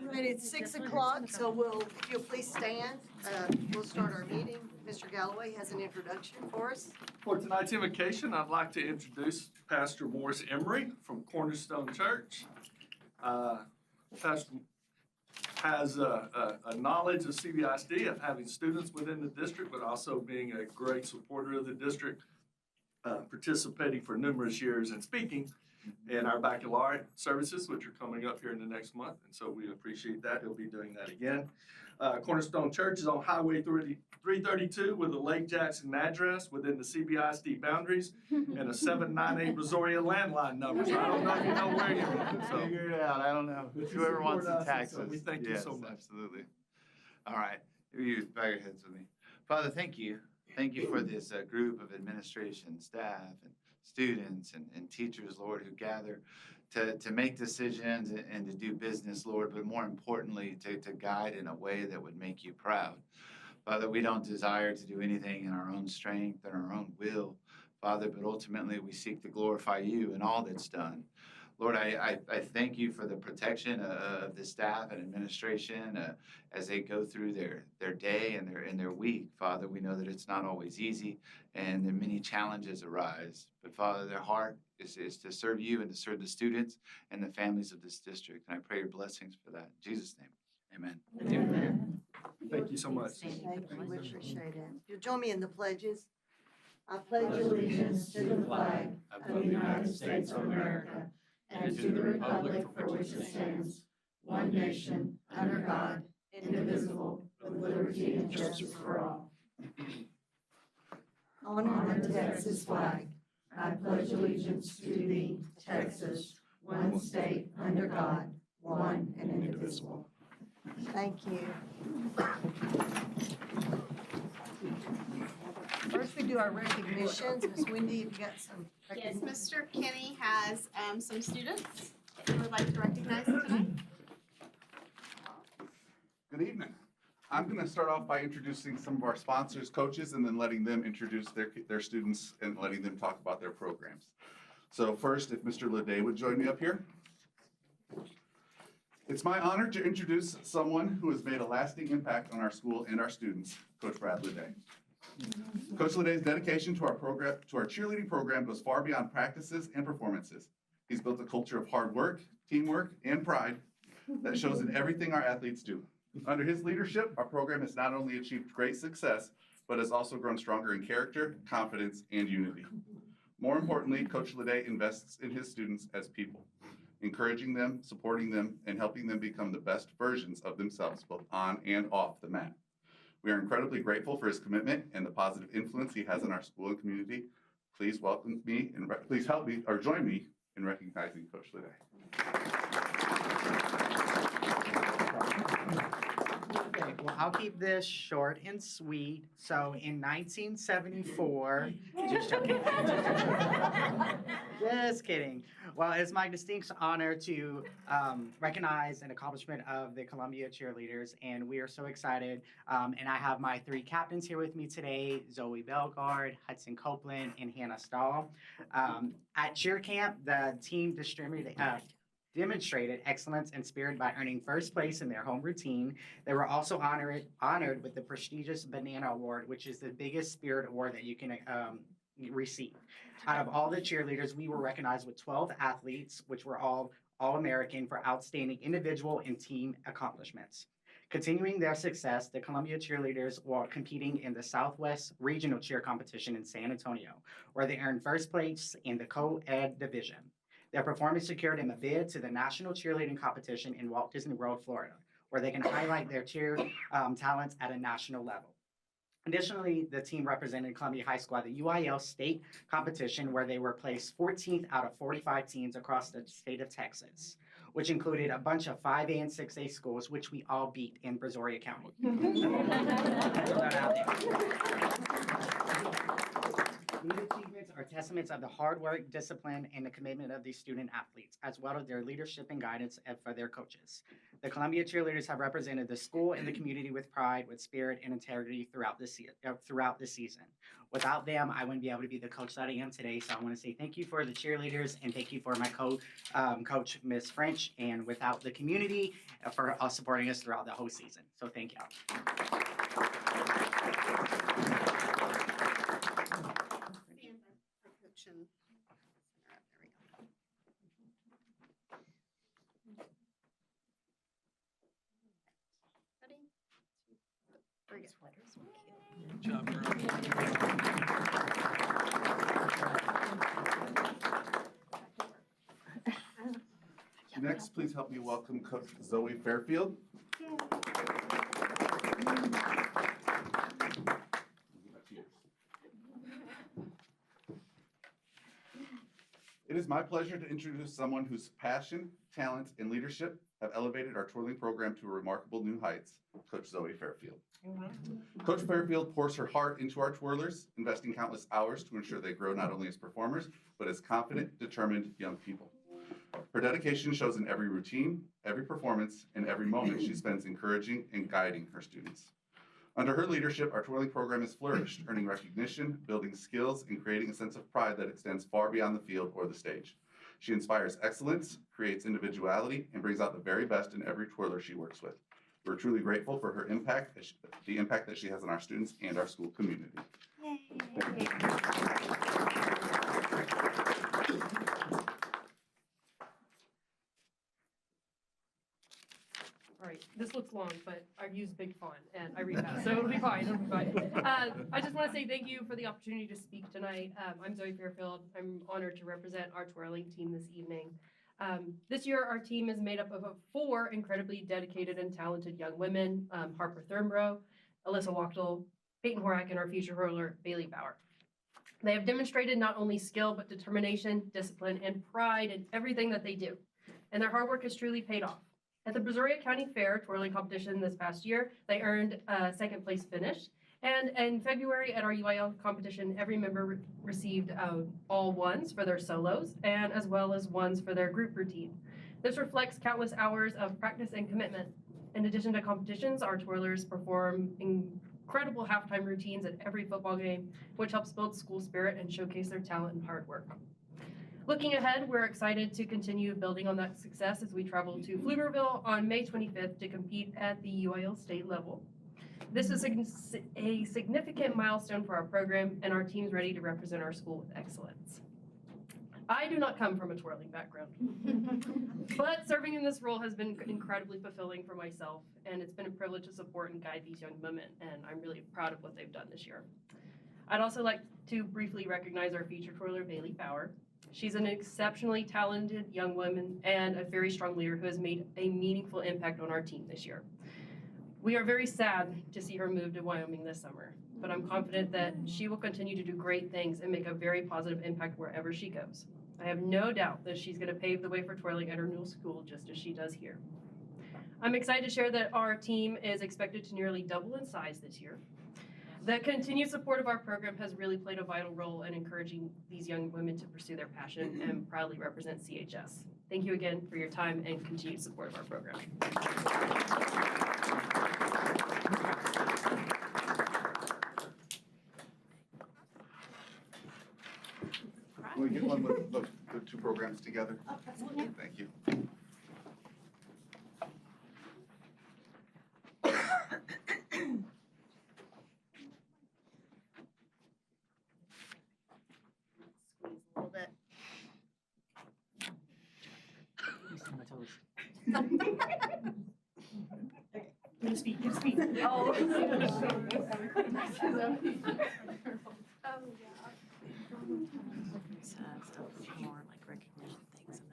All right, it's 6 o'clock, so if you'll please stand, we'll start our meeting. Mr. Galloway has an introduction for us. For tonight's invocation, I'd like to introduce Pastor Morris Emery from Cornerstone Church. Pastor has a knowledge of CBISD, of having students within the district, but also being a great supporter of the district, participating for numerous years and speaking in our baccalaureate services, which are coming up here in the next month, and so we appreciate that. He'll be doing that again. Cornerstone Church is on Highway 332 with a Lake Jackson address within the CBISD boundaries and a 798 Brazoria landline number. So I don't know if you know where you're at. So figure it out. I don't know. Whoever wants to tax us. We thank you so much. Absolutely. All right. You bow your heads with me. Father, thank you. Thank you for this group of administration, staff, and students and teachers, Lord, who gather to make decisions and to do business, Lord, but more importantly, to guide in a way that would make you proud. Father, we don't desire to do anything in our own strength and our own will, Father, but ultimately we seek to glorify you in all that's done. Lord, I thank you for the protection of the staff and administration as they go through their day and their week. Father, we know that it's not always easy and that many challenges arise. But Father, their heart is to serve you and to serve the students and the families of this district. And I pray your blessings for that. In Jesus' name, amen. Amen. Thank you so much. Thank you. We appreciate it. You'll join me in the pledges. I pledge allegiance to the flag of the United States of America and to the republic for which it stands, one nation, under God, indivisible, with liberty and justice for all. Honor the Texas flag. I pledge allegiance to thee, Texas, one state, under God, one and indivisible. Thank you. First, we do our recognitions. Ms. Wendy, have you got some Yes, recognitions? Mr. Kenny has some students that he would like to recognize tonight. Good evening. I'm going to start off by introducing some of our sponsors, coaches, and then letting them introduce their students and letting them talk about their programs. So first, if Mr. Leday would join me up here. It's my honor to introduce someone who has made a lasting impact on our school and our students, Coach Brad Leday. Coach Leday's dedication to our cheerleading program goes far beyond practices and performances. He's built a culture of hard work, teamwork, and pride that shows in everything our athletes do. Under his leadership, our program has not only achieved great success, but has also grown stronger in character, confidence, and unity. More importantly, Coach Leday invests in his students as people, encouraging them, supporting them, and helping them become the best versions of themselves, both on and off the mat. We are incredibly grateful for his commitment and the positive influence he has on our school and community. Please welcome me and please help me or join me in recognizing Coach Leday. Okay, well, I'll keep this short and sweet. So in 1974, just joking. Just kidding. Well, it's my distinct honor to recognize an accomplishment of the Columbia cheerleaders, and we are so excited. And I have my three captains here with me today, Zoe Belgard, Hudson Copeland, and Hannah Stahl. At cheer camp, the team demonstrated excellence and spirit by earning first place in their home routine. They were also honored with the prestigious Banana Award, which is the biggest spirit award that you can receive. Out of all the cheerleaders, we were recognized with 12 athletes, which were all All-American for outstanding individual and team accomplishments. Continuing their success, the Columbia cheerleaders were competing in the Southwest Regional Cheer Competition in San Antonio, where they earned first place in the co-ed division. Their performance secured them a bid to the National Cheerleading Competition in Walt Disney World, Florida, where they can highlight their cheer talents at a national level. Additionally, the team represented Columbia High School at the UIL state competition, where they were placed 14th out of 45 teams across the state of Texas, which included a bunch of 5A and 6A schools, which we all beat in Brazoria County. These achievements are testaments of the hard work, discipline, and the commitment of these student athletes, as well as their leadership and guidance for their coaches. The Columbia cheerleaders have represented the school and the community with pride, with spirit, and integrity throughout this season. Without them, I wouldn't be able to be the coach that I am today. So I want to say thank you for the cheerleaders and thank you for my coach, Ms. French, and without the community for supporting us throughout the whole season. So thank y'all. Stand up for coach and center up. There we go. Ready? Very good. Good job, girl. Next, please help me welcome Coach Zoe Fairfield. It is my pleasure to introduce someone whose passion, talent, and leadership have elevated our twirling program to remarkable new heights, Coach Zoe Fairfield. Coach Fairfield pours her heart into our twirlers, investing countless hours to ensure they grow not only as performers, but as confident, determined young people. Her dedication shows in every routine, every performance, and every moment she spends encouraging and guiding her students. Under her leadership, our twirling program has flourished, earning recognition, building skills, and creating a sense of pride that extends far beyond the field or the stage. She inspires excellence, creates individuality, and brings out the very best in every twirler she works with. We're truly grateful for her impact, the impact that she has on our students and our school community. All right, this looks long, but I've used big font and I read fast, so it'll be fine, it'll be fine. I just want to say thank you for the opportunity to speak tonight. I'm Zoe Fairfield. I'm honored to represent our twirling team this evening. This year, our team is made up of 4 incredibly dedicated and talented young women, Harper Thurmborough, Alyssa Wachtel, Peyton Horak, and our future hurler, Bailey Bauer. They have demonstrated not only skill, but determination, discipline, and pride in everything that they do. And their hard work has truly paid off. At the Brazoria County Fair twirling competition this past year, they earned a 2nd place finish. And in February at our UIL competition, every member received all ones for their solos and as well as ones for their group routine. This reflects countless hours of practice and commitment. In addition to competitions, our twirlers perform incredible halftime routines at every football game, which helps build school spirit and showcase their talent and hard work. Looking ahead, we're excited to continue building on that success as we travel to Pflugerville on May 25th to compete at the UIL state level. This is a significant milestone for our program, and our team's ready to represent our school with excellence. I do not come from a twirling background, but serving in this role has been incredibly fulfilling for myself, and it's been a privilege to support and guide these young women, and I'm really proud of what they've done this year. I'd also like to briefly recognize our featured twirler, Bailey Bauer. She's an exceptionally talented young woman and a very strong leader who has made a meaningful impact on our team this year. We are very sad to see her move to Wyoming this summer, but I'm confident that she will continue to do great things and make a very positive impact wherever she goes. I have no doubt that she's going to pave the way for twirling at her new school just as she does here. I'm excited to share that our team is expected to nearly double in size this year. The continued support of our program has really played a vital role in encouraging these young women to pursue their passion and proudly represent CHS. Thank you again for your time and continued support of our program. Can we get one with the 2 programs together? Oh, absolutely. Thank you. Squeeze a little bit. Give speed, give speed. Oh.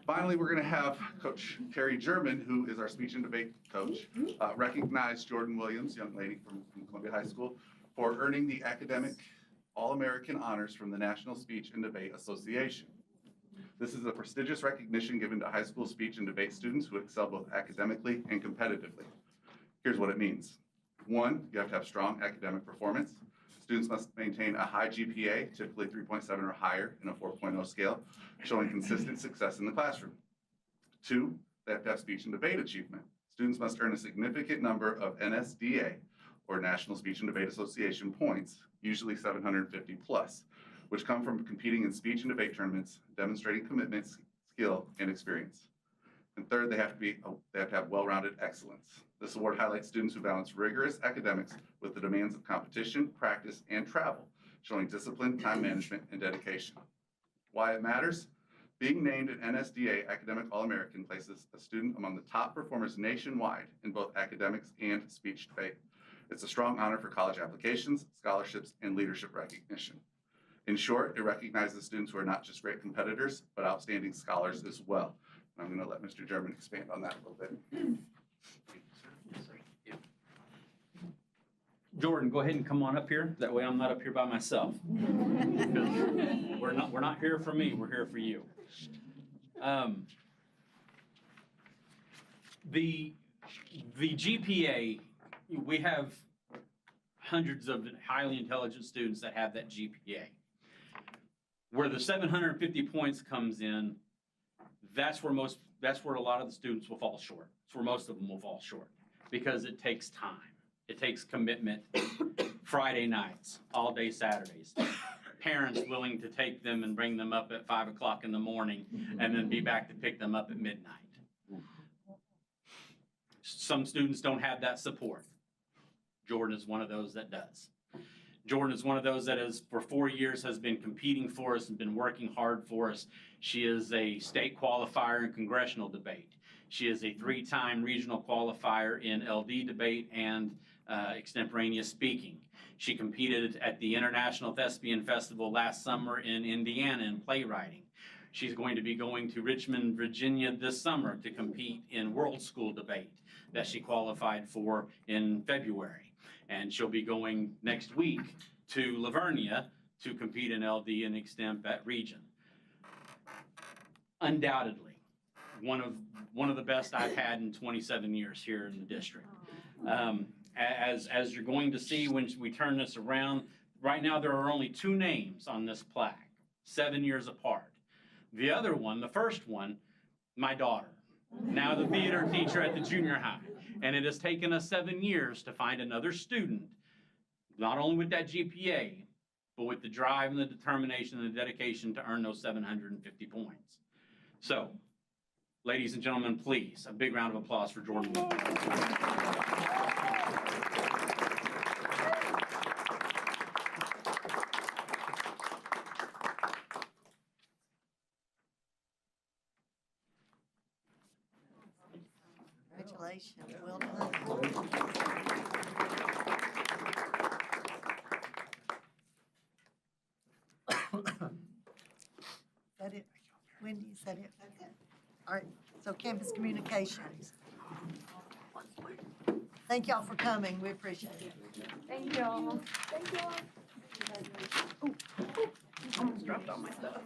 Finally, we're going to have Coach Terry German, who is our speech and debate coach, recognize Jordan Williams, young lady from Columbia High School, for earning the academic All-American honors from the National Speech and Debate Association. This is a prestigious recognition given to high school speech and debate students who excel both academically and competitively. Here's what it means. 1, you have to have strong academic performance. Students must maintain a high GPA, typically 3.7 or higher in a 4.0 scale, showing consistent success in the classroom. 2, they have to have speech and debate achievement. Students must earn a significant number of NSDA, or National Speech and Debate Association points, usually 750 plus, which come from competing in speech and debate tournaments, demonstrating commitment, skill, and experience. And 3rd, they have to have well-rounded excellence. This award highlights students who balance rigorous academics with the demands of competition, practice, and travel, showing discipline, time management, and dedication. Why it matters? Being named an NSDA Academic All-American places a student among the top performers nationwide in both academics and speech debate. It's a strong honor for college applications, scholarships, and leadership recognition. In short, it recognizes students who are not just great competitors, but outstanding scholars as well. I'm going to let Mr. German expand on that a little bit. Jordan, go ahead and come on up here. That way I'm not up here by myself. We're not here for me, we're here for you. The GPA, we have hundreds of highly intelligent students that have that GPA. Where the 750 points comes in, that's where a lot of the students will fall short. That's where most of them will fall short, because it takes time. It takes commitment. Friday nights, all day Saturdays. Parents willing to take them and bring them up at 5 o'clock in the morning and then be back to pick them up at midnight. Some students don't have that support. Jordan is one of those that does. Jordan is one of those that has, for 4 years, has been competing for us and been working hard for us. She is a state qualifier in congressional debate. She is a 3-time regional qualifier in LD debate and extemporaneous speaking. She competed at the International Thespian Festival last summer in Indiana in playwriting. She's going to be going to Richmond, Virginia this summer to compete in World School debate that she qualified for in February. And she'll be going next week to Livonia to compete in LD and extemp at Region. Undoubtedly, one of the best I've had in 27 years here in the district. As you're going to see when we turn this around, right now there are only 2 names on this plaque, 7 years apart. The other one, the first one, my daughter, now the theater teacher at the junior high. And it has taken us 7 years to find another student, not only with that GPA, but with the drive and the determination and the dedication to earn those 750 points. So, ladies and gentlemen, please, a big round of applause for Jordan. Congratulations, well done. Is that it? Wendy, is that it? All right, so campus communications. Thank y'all for coming, we appreciate it. Thank y'all. Thank y'all. Almost dropped all my stuff.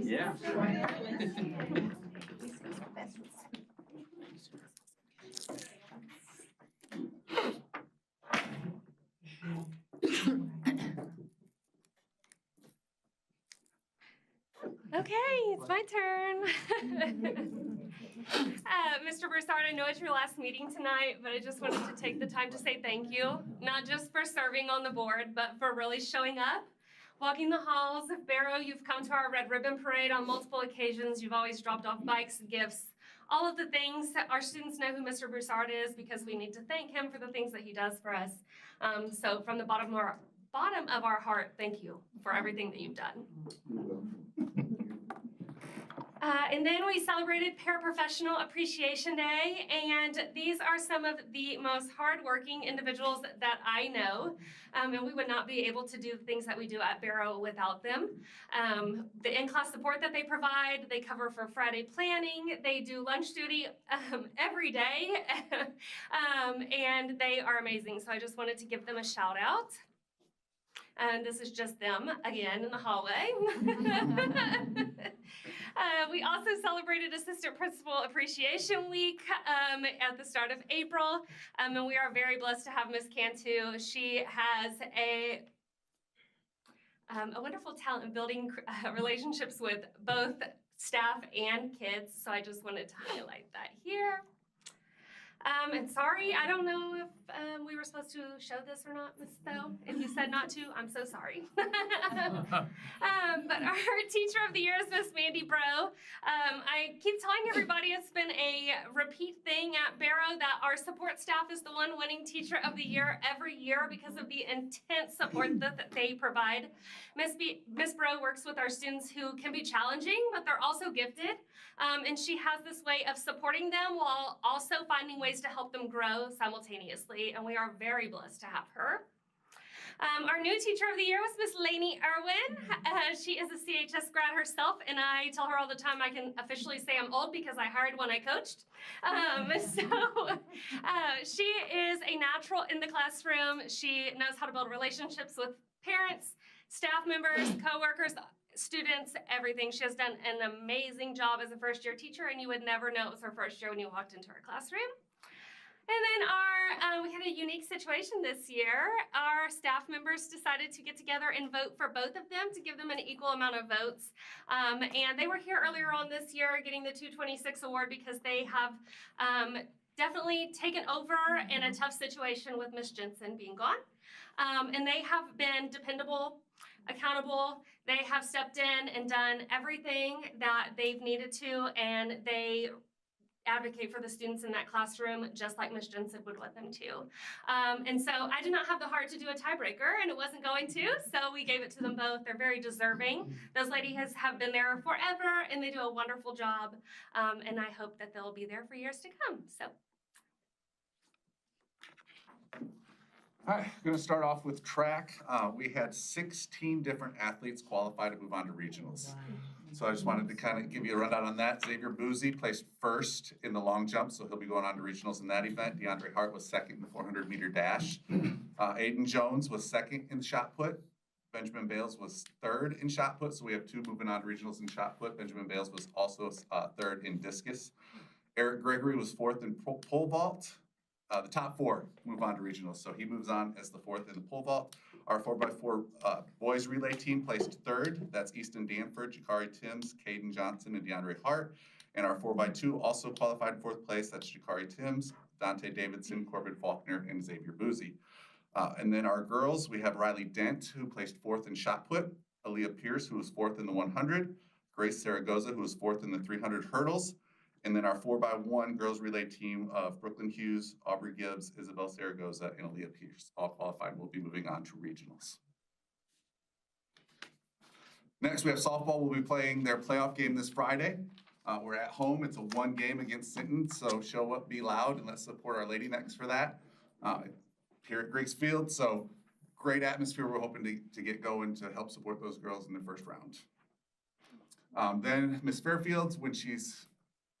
Yeah. Okay, it's my turn. Mr. Broussard, I know it's your last meeting tonight, but I just wanted to take the time to say thank you, not just for serving on the board, but for really showing up. Walking the halls of Barrow, you've come to our Red Ribbon Parade on multiple occasions. You've always dropped off bikes, gifts, all of the things. Our students know who Mr. Broussard is because we need to thank him for the things that he does for us. So from the bottom of our heart, thank you for everything that you've done. And then we celebrated Paraprofessional Appreciation Day, and these are some of the most hardworking individuals that I know, and we would not be able to do the things that we do at Barrow without them. The in-class support that they provide, they cover for Friday planning, they do lunch duty every day, and they are amazing, so I just wanted to give them a shout out. And this is just them again in the hallway. We also celebrated Assistant Principal Appreciation Week at the start of April. And we are very blessed to have Miss Cantu. She has a wonderful talent in building relationships with both staff and kids. So I just wanted to highlight that here. And sorry, I don't know if we were supposed to show this or not, Miss Though. If you said not to, I'm so sorry. But our Teacher of the Year is Miss Mandy Bro. I keep telling everybody it's been a repeat thing at Barrow that our support staff is the one winning Teacher of the Year every year because of the intense support that they provide. Miss Bro works with our students who can be challenging, but they're also gifted. And she has this way of supporting them while also finding ways to help them grow simultaneously, and we are very blessed to have her. Our new Teacher of the Year was Miss Lainey Irwin. She is a CHS grad herself, and I tell her all the time I can officially say I'm old because I hired when I coached. She is a natural in the classroom. She knows how to build relationships with parents, staff members, coworkers, students, everything. She has done an amazing job as a first-year teacher, and you would never know it was her first year when you walked into her classroom. And then we had a unique situation this year. Our staff members decided to get together and vote for both of them to give them an equal amount of votes. And they were here earlier on this year getting the 226 award because they have definitely taken over in a tough situation with Miss Jensen being gone. And they have been dependable, accountable. They have stepped in and done everything that they've needed to, and they advocate for the students in that classroom just like Ms. Jensen would want them to. And so I did not have the heart to do a tiebreaker, and it wasn't going to, so we gave it to them both. They're very deserving. Those ladies have been there forever, and they do a wonderful job, and I hope that they'll be there for years to come. So. All right, going to start off with track. We had 16 different athletes qualify to move on to regionals. So I just wanted to kind of give you a rundown on that. Xavier Boozy placed first in the long jump, so he'll be going on to regionals in that event. DeAndre Hart was second in the 400-meter dash. Aiden Jones was second in shot put. Benjamin Bales was third in shot put, so we have two moving on to regionals in shot put. Benjamin Bales was also third in discus. Eric Gregory was fourth in pole vault. The top four move on to regionals, so he moves on as the fourth in the pole vault. Our 4x4 boys relay team placed third. That's Easton Danford, Jakari Timms, Caden Johnson, and DeAndre Hart. And our 4x2 also qualified in fourth place. That's Jakari Timms, Dante Davidson, Corbin Faulkner, and Xavier Boozy. And then our girls, we have Riley Dent, who placed fourth in shot put. Aaliyah Pierce, who was fourth in the 100. Grace Zaragoza, who was fourth in the 300 hurdles. And then our 4x1 girls relay team of Brooklyn Hughes, Aubrey Gibbs, Isabel Zaragoza, and Aaliyah Pierce, all qualified, will be moving on to regionals. Next, we have softball. We'll be playing their playoff game this Friday. We're at home. It's a one game against Sinton, so show up, be loud, and let's support our Lady Necks for that. Here at Griggs Field, so great atmosphere. We're hoping to get going to help support those girls in the first round. Then Miss Fairfields, when she's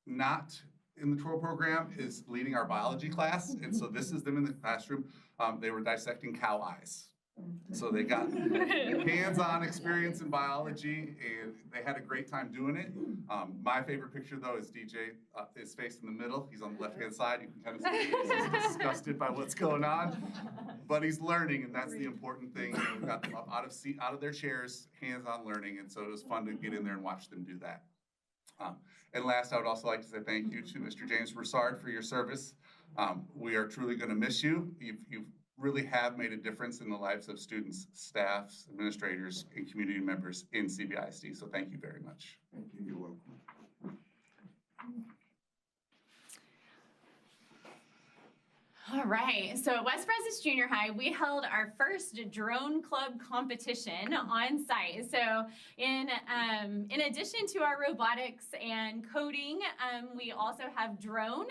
not in the tour program, is leading our biology class, and so this is them in the classroom. They were dissecting cow eyes, so they got hands-on experience in biology, and they had a great time doing it. My favorite picture, though, is DJ, his face in the middle. He's on the left-hand side. You can kind of see he's disgusted by what's going on, but he's learning, and that's the important thing. We got them up out of their chairs, hands-on learning, and so it was fun to get in there and watch them do that. And last, I would also like to say thank you to Mr. James Broussard for your service. We are truly going to miss you. You really have made a difference in the lives of students, staffs, administrators, and community members in CBISD. So thank you very much. Thank you. You're welcome. All right, so at West Brazos Junior High, we held our first drone club competition on site. So in addition to our robotics and coding, we also have drone.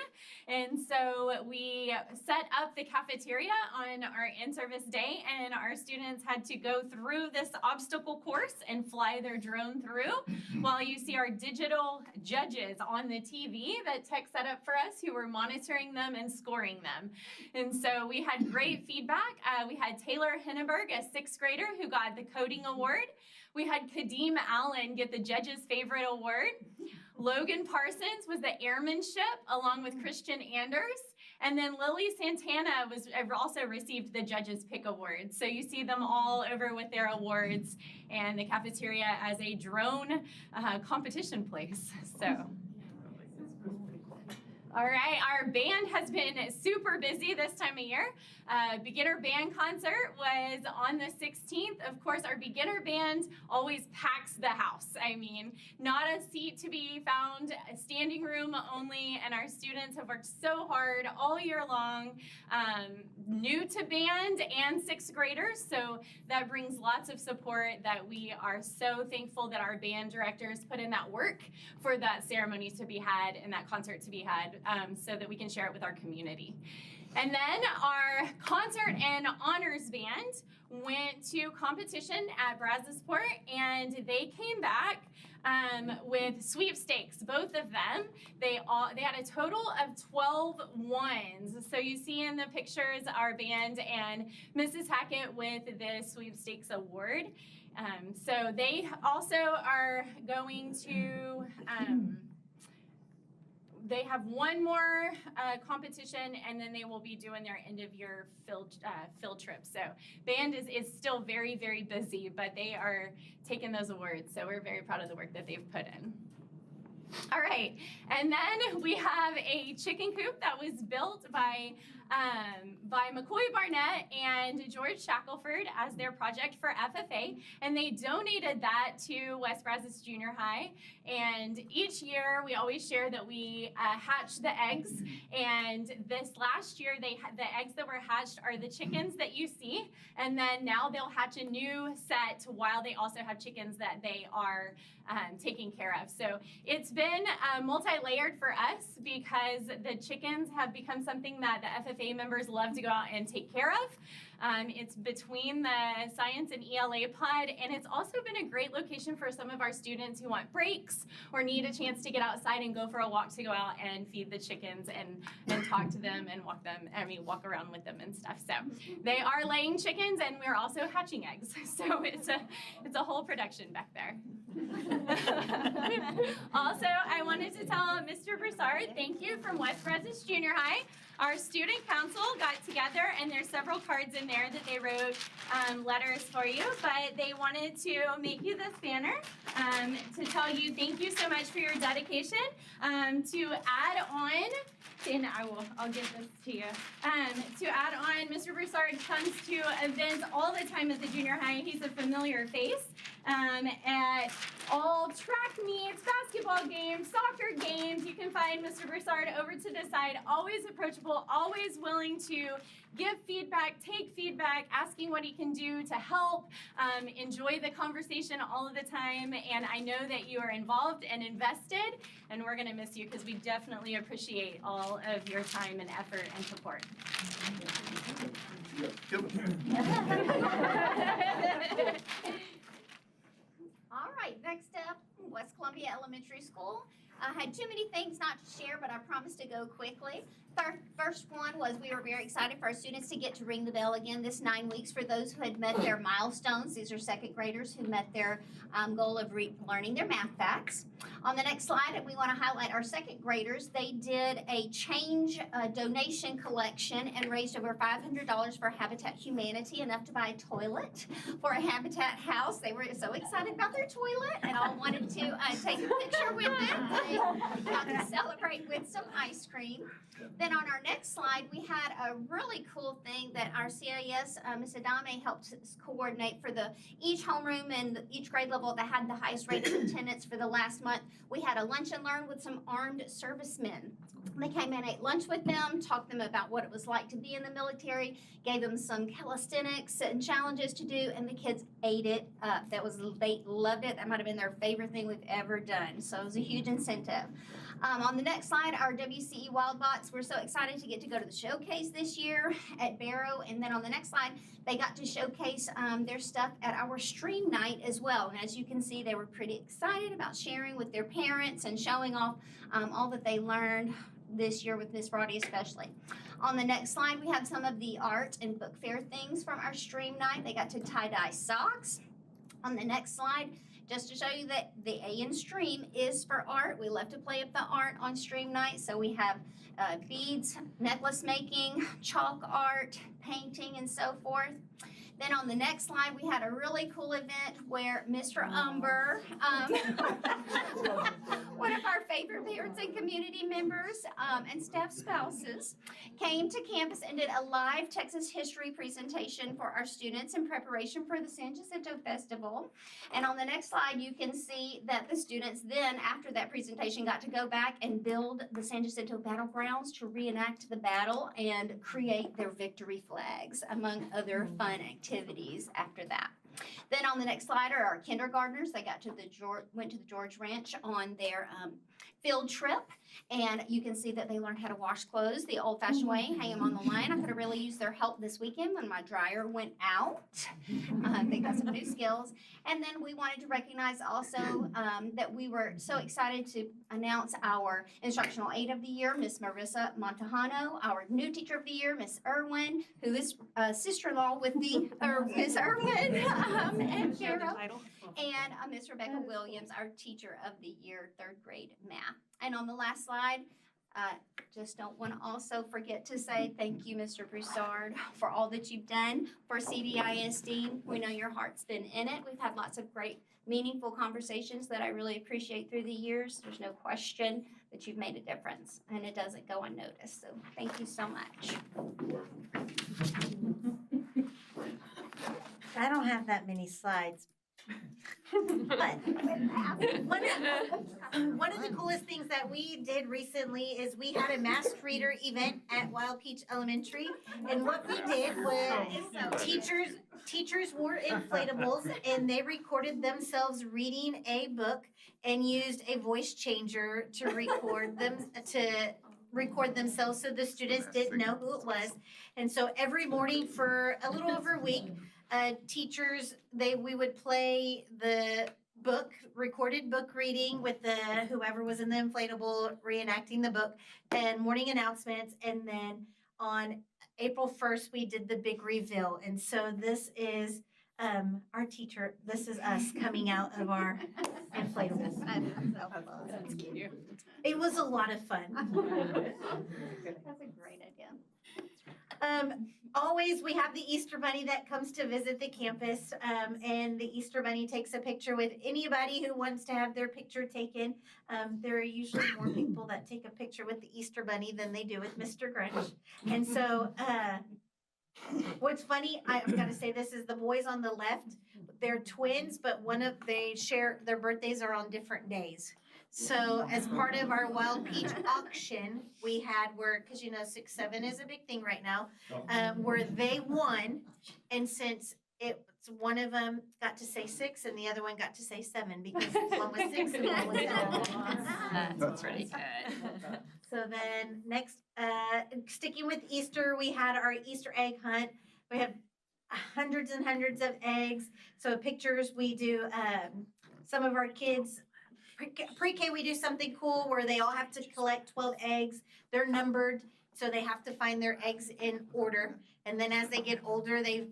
And so we set up the cafeteria on our in-service day, and our students had to go through this obstacle course and fly their drone through, while you see our digital judges on the TV that Tech set up for us, who were monitoring them and scoring them. And so we had great feedback. We had Taylor Hinneberg, a 6th grader, who got the coding award. We had Kadeem Allen get the judge's favorite award. Logan Parsons was the airmanship, along with Christian Anders. And then Lily Santana also received the Judges Pick Award. So you see them all over with their awards and the cafeteria as a drone competition place. So. All right, our band has been super busy this time of year. Beginner band concert was on the 16th. Of course, our beginner band always packs the house. I mean, not a seat to be found, standing room only, and our students have worked so hard all year long, new to band and 6th graders, so that brings lots of support that we are so thankful that our band directors put in that work for that ceremony to be had and that concert to be had, so that we can share it with our community. And then our concert and honors band went to competition at Brazosport, and they came back with sweepstakes, both of them. They had a total of 12 wins. So you see in the pictures our band and Mrs. Hackett with the sweepstakes award. So they also are going to they have one more competition, and then they will be doing their end of year field trip. So band is still very, very busy, but they are taking those awards. So we're very proud of the work that they've put in. All right, and then we have a chicken coop that was built by McCoy Barnett and George Shackelford as their project for FFA, and they donated that to West Brazos Junior High. And each year we always share that we hatch the eggs, and this last year the eggs that were hatched are the chickens that you see, and then now they'll hatch a new set while they also have chickens that they are taking care of. So it's been multi-layered for us because the chickens have become something that the FFA members love to go out and take care of. It's between the science and ELA pod, and it's also been a great location for some of our students who want breaks or need a chance to get outside and go for a walk, to go out and feed the chickens and talk to them and walk around with them and stuff. So they are laying chickens, and we're also hatching eggs. So it's a whole production back there. Also, I wanted to tell Mr. Broussard, thank you, from West Brazos Junior High. Our student council got together, and there's several cards in there that they wrote letters for you, but they wanted to make you this banner to tell you thank you so much for your dedication. To add on, and I'll give this to you. To add on, Mr. Broussard comes to events all the time at the junior high. He's a familiar face at all track meets, basketball games, soccer games. You can find Mr. Broussard over to the side, always approachable, always willing to give feedback, take feedback, asking what he can do to help, enjoy the conversation all of the time. And I know that you are involved and invested, and we're gonna miss you because we definitely appreciate all of your time and effort and support. All right, next up, West Columbia Elementary School. I had too many things not to share, but I promised to go quickly. First one was we were very excited for our students to get to ring the bell again this 9 weeks for those who had met their milestones. These are second graders who met their goal of learning their math facts. On the next slide, we want to highlight our second graders. They did a change donation collection and raised over $500 for Habitat Humanity, enough to buy a toilet for a Habitat house. They were so excited about their toilet and all wanted to take a picture with them. They got to celebrate with some ice cream. Then on our next slide, we had a really cool thing that our CIS, Ms. Adame, helped coordinate for each homeroom and each grade level that had the highest rate of attendance for the last month. We had a lunch and learn with some armed servicemen. They came in, ate lunch with them, talked to them about what it was like to be in the military, gave them some calisthenics and challenges to do, and the kids ate it up. They loved it. That might have been their favorite thing we've ever done. So it was a huge incentive. On the next slide, our WCE Wildbots, we're so excited to get to go to the showcase this year at Barrow. And then on the next slide, they got to showcase their stuff at our stream night as well. And as you can see, they were pretty excited about sharing with their parents and showing off all that they learned this year with Miss Brody especially. On the next slide, we have some of the art and book fair things from our stream night. They got to tie-dye socks. On the next slide, just to show you that the A in stream is for art. We love to play up the art on stream night. So we have beads, necklace making, chalk art, painting, and so forth. Then on the next slide, we had a really cool event where Mr. Umber, one of our favorite parents and community members and staff spouses, came to campus and did a live Texas history presentation for our students in preparation for the San Jacinto Festival. And on the next slide, you can see that the students then, after that presentation, got to go back and build the San Jacinto battlegrounds to reenact the battle and create their victory flags, among other fun activities after that. Then on the next slide are our kindergartners. They got to went to the George Ranch on their field trip, and you can see that they learned how to wash clothes the old-fashioned way, hang them on the line. I could have really used their help this weekend when my dryer went out. They got some new skills. And then we wanted to recognize also that we were so excited to announce our instructional aide of the year, Miss Marissa Montejano, our new teacher of the year, Miss Irwin, who is sister-in-law with the Miss Irwin and Carol, and Miss Rebecca Williams, our teacher of the year, 3rd grade math. And on the last slide, just don't want to also forget to say thank you, Mr. Broussard, for all that you've done for CBISD. We know your heart's been in it. We've had lots of great, meaningful conversations that I really appreciate through the years. There's no question that you've made a difference, and it doesn't go unnoticed. So thank you so much. I don't have that many slides. But one of the coolest things that we did recently is we had a masked reader event at Wild Peach Elementary, and what we did was teachers wore inflatables and they recorded themselves reading a book and used a voice changer to record themselves so the students didn't know who it was. And so every morning for a little over a week, teachers, we would play the recorded book reading with whoever was in the inflatable reenacting the book, and morning announcements. And then on April 1st, we did the big reveal. And so this is our teacher. This is us coming out of our inflatables. That's cute. It was a lot of fun. That's a great idea. Always we have the Easter Bunny that comes to visit the campus, and the Easter Bunny takes a picture with anybody who wants to have their picture taken. There are usually more people that take a picture with the Easter Bunny than they do with Mr. Grinch. And so what's funny, I've got to say this, is the boys on the left, they're twins, but they share their birthdays are on different days. So as part of our Wild Peach auction, we had because 6-7 is a big thing right now, where they won, and since one of them got to say 6 and the other one got to say 7 because one was 6 and one was 7. That's pretty good. So then next, sticking with Easter, we had our Easter egg hunt. We have hundreds and hundreds of eggs. So pictures, we do some of our kids. Pre-K, we do something cool where they all have to collect 12 eggs. They're numbered, so they have to find their eggs in order. And then as they get older, they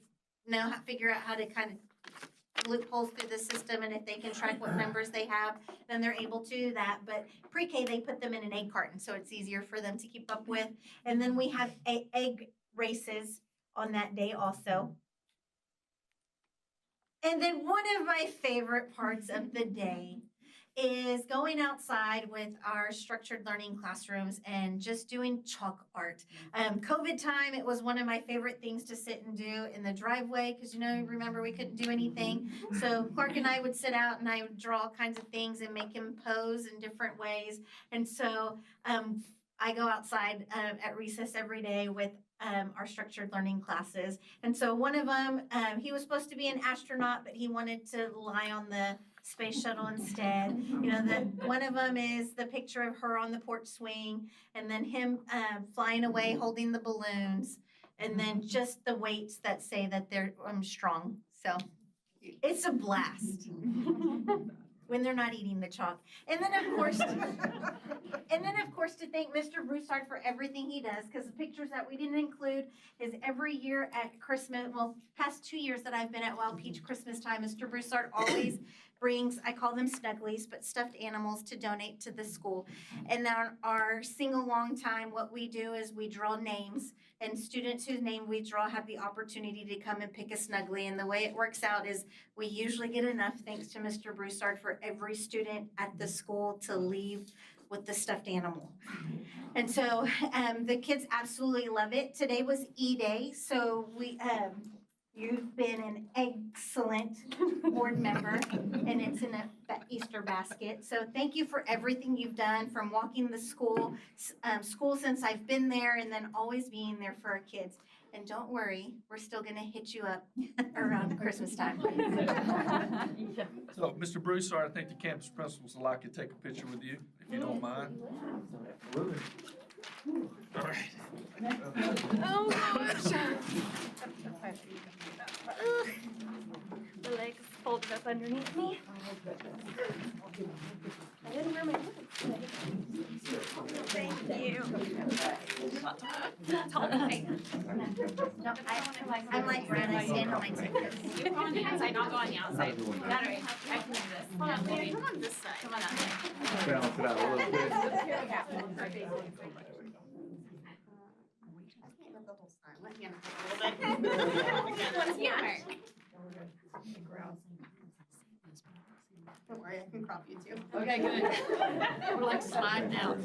figure out how to kind of loopholes through the system, and if they can track what numbers they have, then they're able to do that. But pre-K, they put them in an egg carton, so it's easier for them to keep up with. And then we have egg races on that day also. And then one of my favorite parts of the day is going outside with our structured learning classrooms and just doing chalk art. COVID time, it was one of my favorite things to sit and do in the driveway because, remember we couldn't do anything. So Clark and I would sit out and I would draw all kinds of things and make him pose in different ways. And so I go outside at recess every day with our structured learning classes. And so one of them, he was supposed to be an astronaut, but he wanted to lie on the space shuttle instead. You know, one of them is the picture of her on the porch swing, and then him flying away holding the balloons, and then just the weights that say that they're strong. So it's a blast. When they're not eating the chalk. And then of course, to thank Mr. Broussard for everything he does, because the pictures that we didn't include is every year at Christmas, well, past 2 years that I've been at Wild Peach Christmas time, Mr. Broussard always brings, I call them snugglies, but stuffed animals to donate to the school. And on our sing-along time, what we do is we draw names, and students whose name we draw have the opportunity to come and pick a snuggly. And the way it works out is we usually get enough, thanks to Mr. Broussard, for every student at the school to leave with the stuffed animal. And so the kids absolutely love it. Today was E-Day, so you've been an excellent board member, and it's in a Easter basket. So thank you for everything you've done, from walking the school since I've been there, and then always being there for our kids. And don't worry, we're still gonna hit you up around Christmas time. So, Mr. Broussard, I think the campus principals would like to take a picture with you, if you don't mind. Absolutely. All right. Oh, gosh. The legs folded up underneath me. I didn't wear my boots today. Thank you. Tall guy. No, I'm like Fred, I stand on my toes. You go on the inside, I'll go on the outside. That way, I can do this. Hold on, baby. Come on this side. Come on that way. Balance it out a little bit. What's your mark? Don't worry, I can crop you too. Okay, good. We're like slide now.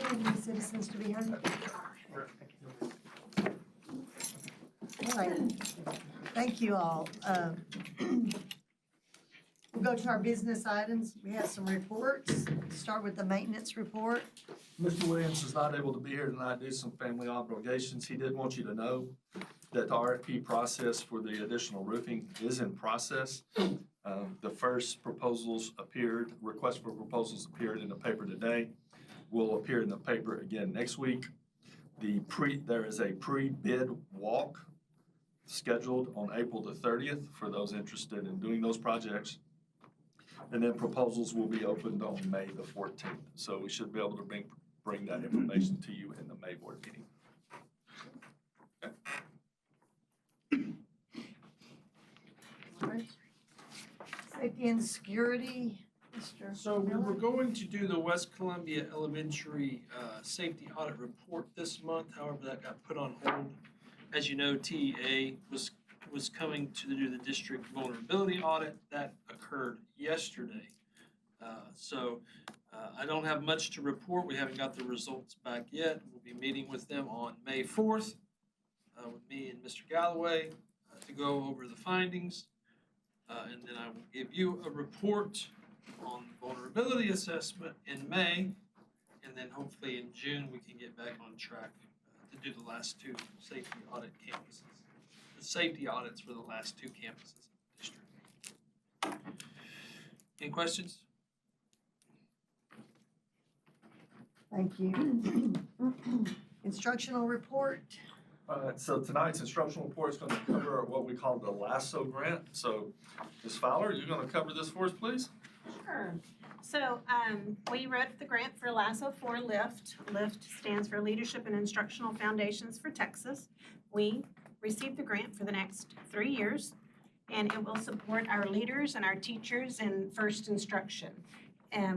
Any citizens to be heard? All right, thank you all. We'll go to our business items. We have some reports. Start with the maintenance report. Mr. Williams is not able to be here tonight due to some family obligations. He did want you to know that the RFP process for the additional roofing is in process. The first proposals appeared, request for proposals appeared in the paper today, will appear in the paper again next week. There is a pre-bid walk scheduled on April the 30th for those interested in doing those projects. And then proposals will be opened on May the 14th. So we should be able to bring that information to you in the May board meeting. All right. Safety and security, Mr. So we Miller. were going to do the West Columbia Elementary safety audit report this month. However, that got put on hold. As you know, TEA was coming to do the district vulnerability audit. That occurred yesterday. I don't have much to report. We haven't got the results back yet. We'll be meeting with them on May 4th with me and Mr. Galloway to go over the findings. And then I will give you a report on vulnerability assessment in May. And then hopefully in June, we can get back on track to do the last two safety audit campuses. The safety audits for the last two campuses in the district. Any questions? Thank you. Instructional report. So tonight's instructional report is going to cover what we call the LASSO grant. So Ms. Fowler, you're going to cover this for us, please? Sure. So we wrote the grant for LASSO for LIFT. LIFT stands for Leadership and Instructional Foundations for Texas. We received the grant for the next 3 years, and it will support our leaders and our teachers in first instruction,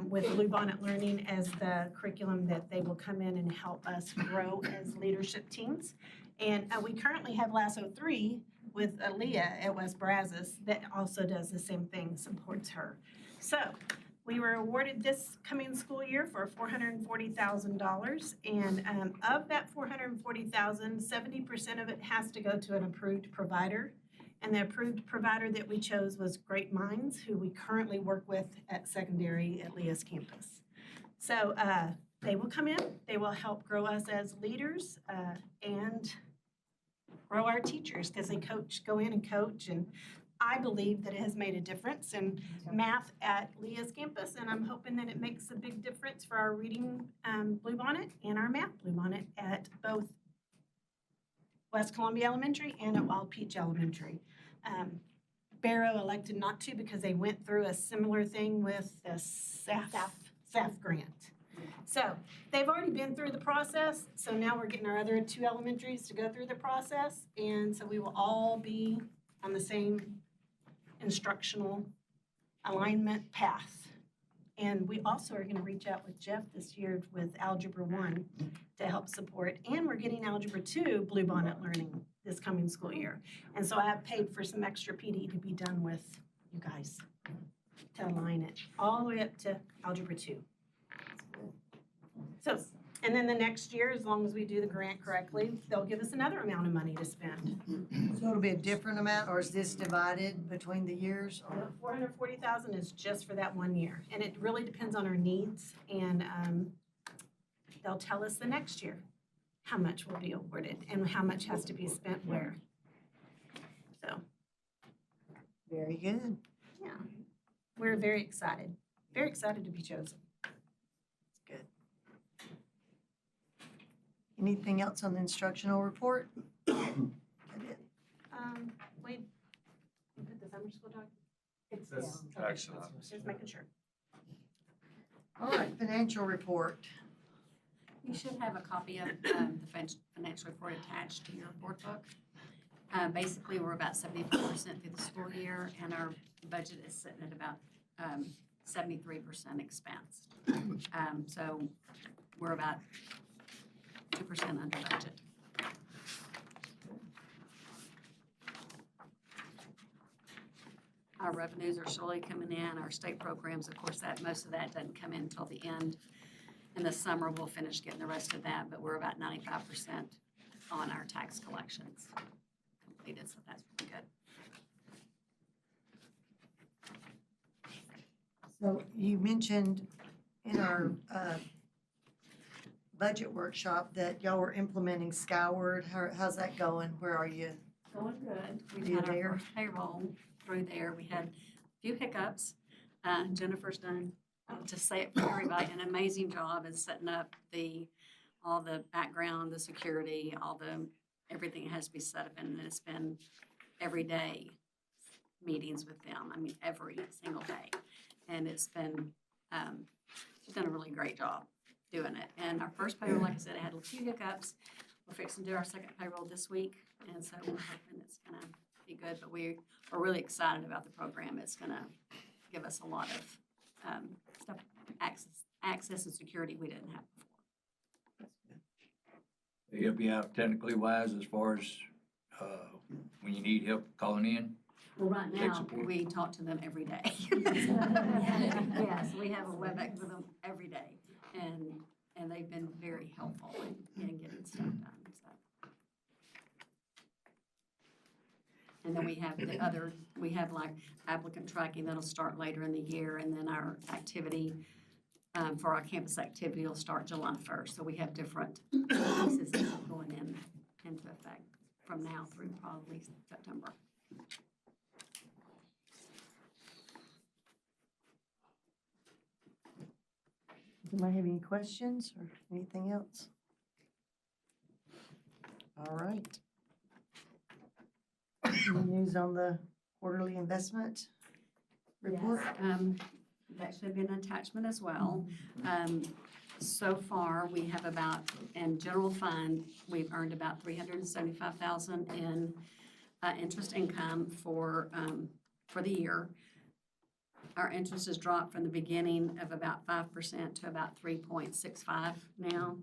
with Bluebonnet Learning as the curriculum that they will come in and help us grow as leadership teams. And we currently have LASSO 3 with Aaliyah at West Brazos that also does the same thing, supports her. So we were awarded this coming school year for $440,000, and of that $440,000, 70% of it has to go to an approved provider. And the approved provider that we chose was Great Minds, who we currently work with at secondary at Leah's campus. So they will come in, they will help grow us as leaders and grow our teachers because they go in and coach. And I believe that it has made a difference in math at Leah's campus, and I'm hoping that it makes a big difference for our reading Bluebonnet and our math Bluebonnet at both West Columbia Elementary and at Wild Peach Elementary. Barrow elected not to because they went through a similar thing with the SAF grant. So they've already been through the process, so now we're getting our other 2 elementaries to go through the process, and so we will all be on the same instructional alignment path. And we also are going to reach out with Jeff this year with Algebra 1 to help support, and we're getting Algebra 2 Bluebonnet learning this coming school year. And so I have paid for some extra PD to be done with you guys to align it all the way up to Algebra 2. So, and then the next year, as long as we do the grant correctly, they'll give us another amount of money to spend. So it'll be a different amount, or is this divided between the years? Or? $440,000 is just for that 1 year, and it really depends on our needs, and they'll tell us the next year how much will be awarded and how much has to be spent where. So. Very good. Yeah, we're very excited to be chosen. Anything else on the instructional report? Wade, you put the summer school doc? It's That's down. action items. Just making sure. All right, financial report. You should have a copy of the financial report attached to your board book. Basically, we're about 74% through the school year, and our budget is sitting at about 73% expensed. So we're about 2% under budget. Our revenues are slowly coming in. Our state programs, of course, that most of that doesn't come in until the end. In the summer, we'll finish getting the rest of that, but we're about 95% on our tax collections completed, so that's pretty good. So you mentioned in our budget workshop that y'all were implementing Skyward. How's that going? Where are you? Going good. You We've had our there? first payroll through there. We had a few hiccups. Jennifer's done, to say it for everybody, an amazing job in setting up all the background, the security, everything has to be set up, and it's been every day meetings with them. I mean, every single day. And it's been, she's done a really great job doing it. And our first payroll, like I said, it had a few hiccups. We're fixing to do our second payroll this week, and so we're hoping it's gonna be good, but we're really excited about the program. It's gonna give us a lot of stuff, access and security we didn't have before. Help you out technically wise as far as when you need help calling in? Well, right Tech now, support. we talk to them every day. Yes, we have a WebEx with them every day, and they've been very helpful in getting stuff done, so. And then we have like applicant tracking that'll start later in the year, and then our activity, for our campus activity will start July 1st. So we have different pieces going into effect from now through probably September. Anybody have any questions or anything else? All right. Any news on the quarterly investment report? Yes, that should be an attachment as well. So far, we have in general fund, we've earned about $375,000 in interest income for the year. Our interest has dropped from the beginning of about 5% to about 3.65 now.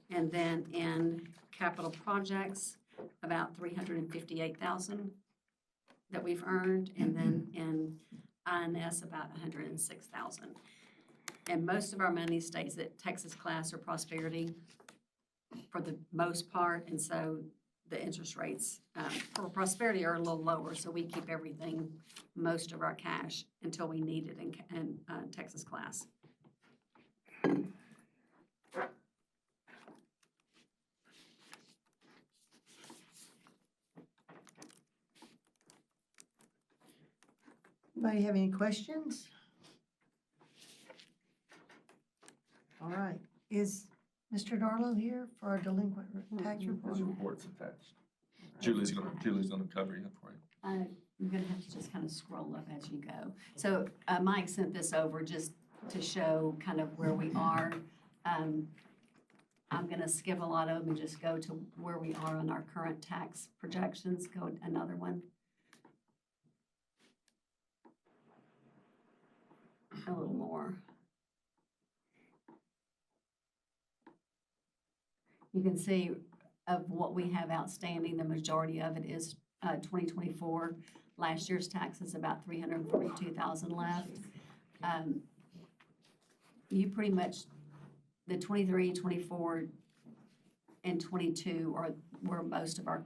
And then in capital projects, about $358,000 that we've earned, and then in INS about $106,000. And most of our money stays at Texas Class or Prosperity for the most part, and so the interest rates for Prosperity are a little lower, so we keep everything, most of our cash, until we need it in Texas Class. Anybody have any questions? All right, is Mr. Darlow here for our delinquent tax report? His report's attached. Julie's gonna cover you for you. I'm gonna have to just kind of scroll up as you go. So Mike sent this over just to show kind of where we are. I'm gonna skip a lot of them and just go to where we are on our current tax projections. Go another one. A little more. You can see of what we have outstanding, the majority of it is 2024. Last year's tax is about 342,000 left. You pretty much, the 23, 24, and 22 are where most of our,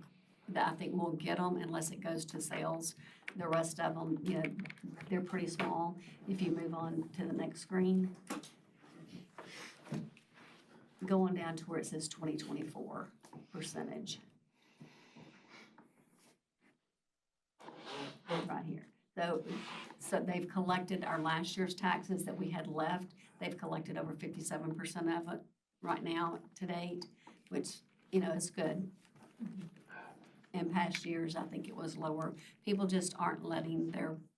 I think we'll get them unless it goes to sales. The rest of them, you know, they're pretty small. If you move on to the next screen. Going down to where it says 2024 percentage. Right here. So they've collected our last year's taxes that we had left. They've collected over 57% of it right now to date, which, you know, is good. In past years, I think it was lower. People just aren't letting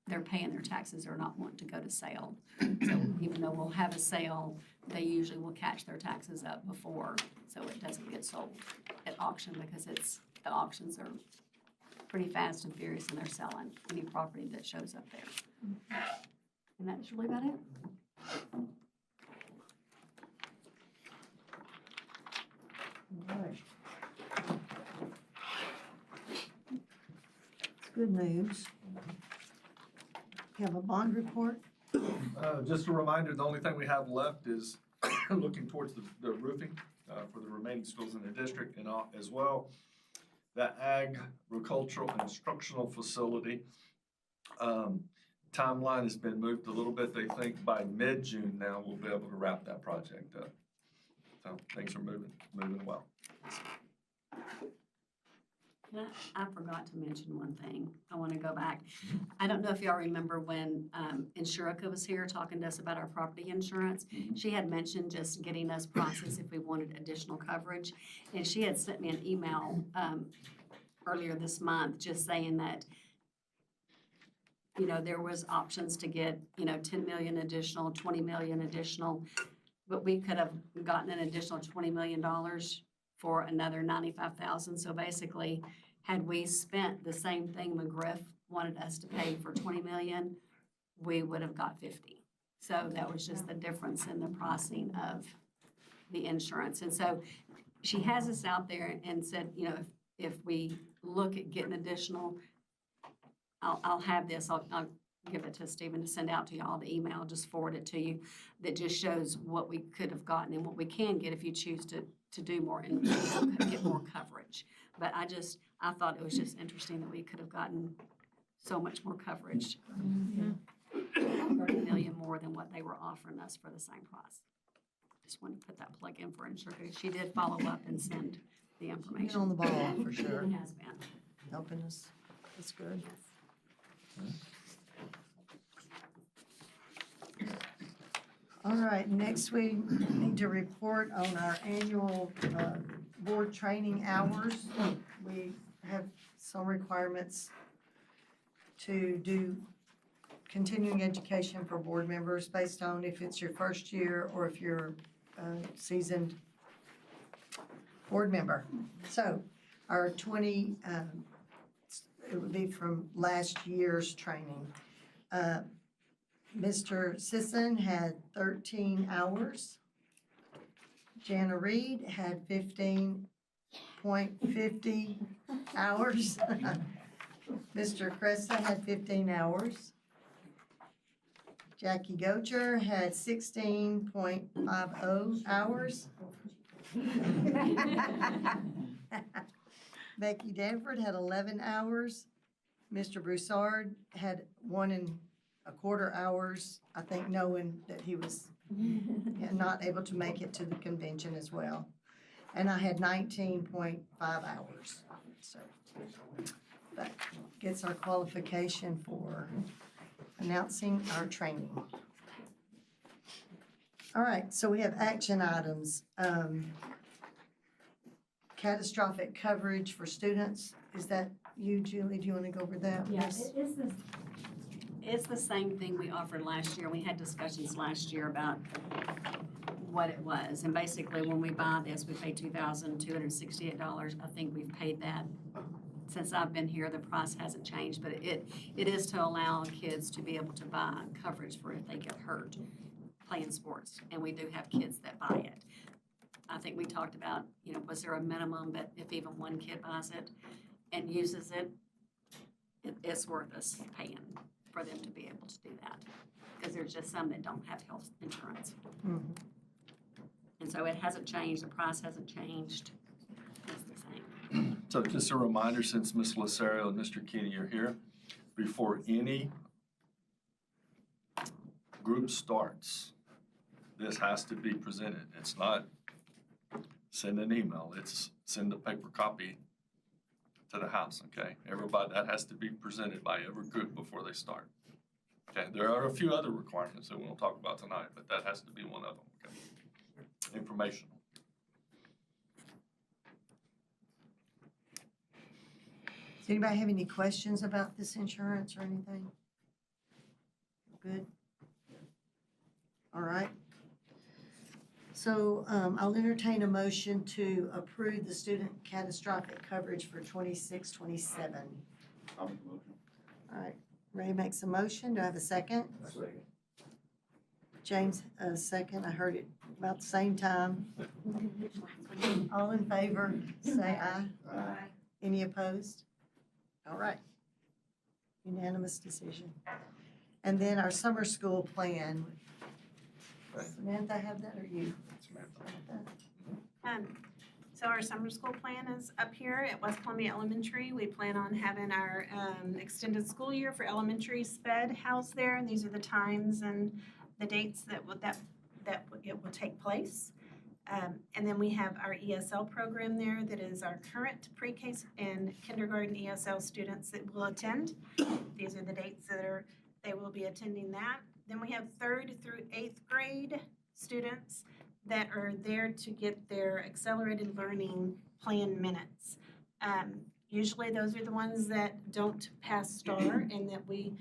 they're paying their taxes or not wanting to go to sale. So even though we'll have a sale, they usually will catch their taxes up before, so it doesn't get sold at auction because the auctions are pretty fast and furious and they're selling any property that shows up there. And that's really about it. All right. It's good news. You have a bond report? Just a reminder, the only thing we have left is looking towards the roofing for the remaining schools in the district and as well. The agricultural instructional facility timeline has been moved a little bit. They think by mid-June now we'll be able to wrap that project up. So things are moving well. I forgot to mention one thing. I want to go back. I don't know if y'all remember when Insurica was here talking to us about our property insurance. She had mentioned just getting us processed if we wanted additional coverage. And she had sent me an email earlier this month just saying that, you know, there was options to get, you know, 10 million additional, 20 million additional, but we could have gotten an additional $20 million for another 95,000. So basically, had we spent the same thing McGriff wanted us to pay for 20 million, we would have got 50. So that was just the difference in the pricing of the insurance. And so she has us out there and said, you know, if we look at getting additional, I'll have this, I'll give it to Stephen to send out to y'all, the email, just forward it to you, that just shows what we could have gotten and what we can get if you choose to do more and get more coverage. But I thought it was just interesting that we could have gotten so much more coverage. 30 million more than what they were offering us for the same price. Just wanted to put that plug in for insurance. She did follow up and send the information. Been on the ball for sure. It has been. Helping us. That's good. All right, next we need to report on our annual board training hours. We have some requirements to do continuing education for board members based on if it's your first year or if you're a seasoned board member. So our it would be from last year's training. Mr. Sisson had 13 hours. Jana Reed had 15.50 hours. Mr. Cressa had 15 hours. Jackie Gocher had 16.50 hours. Becky Danford had 11 hours. Mr. Broussard had 1.25 hours, I think, knowing that he was not able to make it to the convention as well. And I had 19.5 hours. So that gets our qualification for announcing our training. All right, so we have action items. Catastrophic coverage for students. Is that you, Julie? Do you want to go over that? Yes, it's the same thing we offered last year. We had discussions last year about what it was. And basically, when we buy this, we pay $2,268. I think we've paid that since I've been here. The price hasn't changed, but it is to allow kids to be able to buy coverage for if they get hurt playing sports. And we do have kids that buy it. I think we talked about, was there a minimum, but if even one kid buys it and uses it, it's worth us paying for them to be able to do that. Because there's just some that don't have health insurance. Mhm. And so it hasn't changed, the price hasn't changed. It's the same. So just a reminder, since Ms. Lasario and Mr. Kenny are here, before any group starts, this has to be presented. It's not send an email, it's send a paper copy to the house, okay? Everybody, that has to be presented by every group before they start. Okay, there are a few other requirements that we won't talk about tonight, but that has to be one of them, okay? Informational. Does anybody have any questions about this insurance or anything? Good? All right. So I'll entertain a motion to approve the student catastrophic coverage for 26-27. I'll make a motion. All right, Ray makes a motion. Do I have a second? Second. James, a second. I heard it about the same time. All in favor, say aye. Aye. Any opposed? All right. Unanimous decision. And then our summer school plan. Samantha, have that or you? So our summer school plan is up here at West Columbia Elementary. We plan on having our extended school year for elementary sped housed there. And these are the times and the dates that it will take place. And then we have our ESL program there that is our current pre-K and kindergarten ESL students that will attend. These are the dates that they will be attending that. Then we have 3rd through 8th grade students that are there to get their accelerated learning plan minutes. Usually those are the ones that don't pass STAR and that we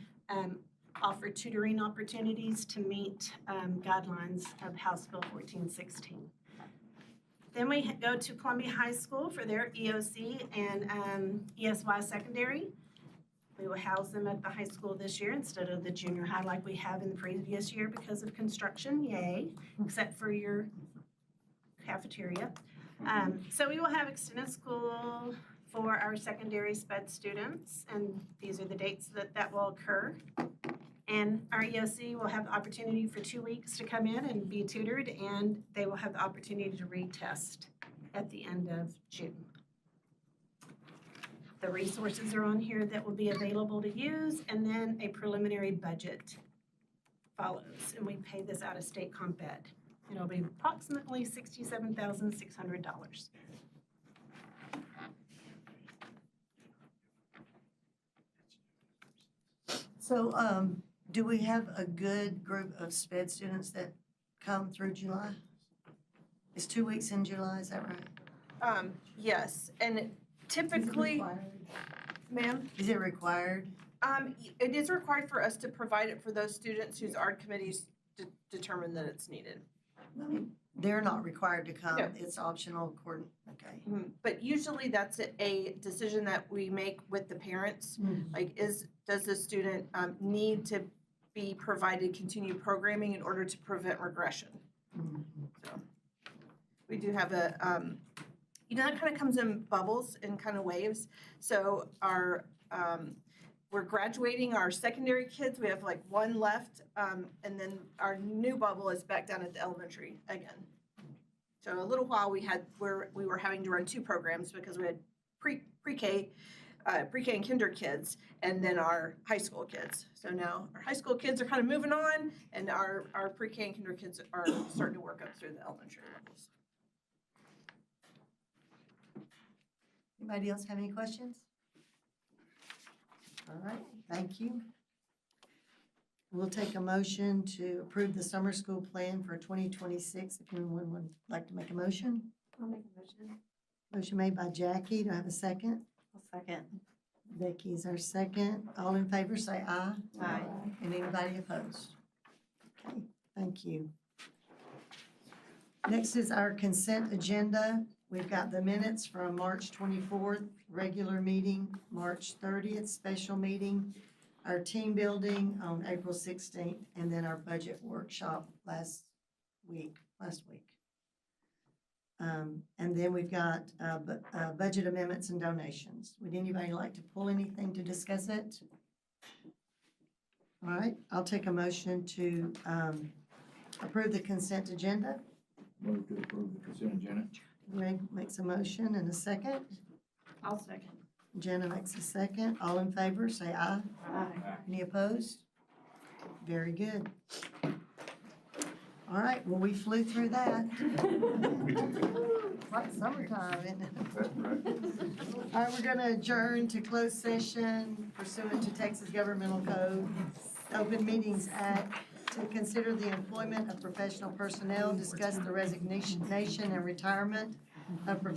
offer tutoring opportunities to meet guidelines of House Bill 1416. Then we go to Columbia High School for their EOC and ESY secondary. We will house them at the high school this year instead of the junior high like we have in the previous year because of construction, yay, except for your cafeteria. So we will have extended school for our secondary sped students, and these are the dates that will occur. And our EOC will have the opportunity for 2 weeks to come in and be tutored, and they will have the opportunity to retest at the end of June. The resources are on here that will be available to use, and then a preliminary budget follows, and we pay this out of state comp ed. It'll be approximately $67,600. So do we have a good group of sped students that come through July? It's 2 weeks in July, is that right? Yes, and typically, ma'am? Is it required? It is required for us to provide it for those students whose ARD committees determine that it's needed. They're not required to come. No. It's optional according, okay. But usually that's a decision that we make with the parents. Like, does the student need to be provided continued programming in order to prevent regression? So we do have a, that kind of comes in bubbles and kind of waves. So we're graduating our secondary kids. We have like one left, and then our new bubble is back down at the elementary again. So a little while we were having to run 2 programs because we had pre-K and kinder kids, and then our high school kids. So now our high school kids are kind of moving on, and our pre-K and kinder kids are starting to work up through the elementary levels. Anybody else have any questions? All right, thank you. We'll take a motion to approve the summer school plan for 2026. If anyone would like to make a motion. I'll make a motion. Motion made by Jackie. Do I have a second? I'll second. Becky's our second. All in favor, say aye. Aye. And anybody opposed? Okay, thank you. Next is our consent agenda. We've got the minutes from March 24th, regular meeting, March 30th, special meeting, our team building on April 16th, and then our budget workshop last week. And then we've got budget amendments and donations. Would anybody like to pull anything to discuss it? All right, I'll take a motion to approve the consent agenda. Move to approve the consent agenda. Greg makes a motion and a second. I'll second. Jenna makes a second. All in favor, say aye. Aye. Any opposed? Very good. All right, well, we flew through that. Like summertime, isn't it? All right, we're gonna adjourn to closed session pursuant to Texas Governmental Code, Open Meetings Act, to consider the employment of professional personnel, discuss the resignation and retirement of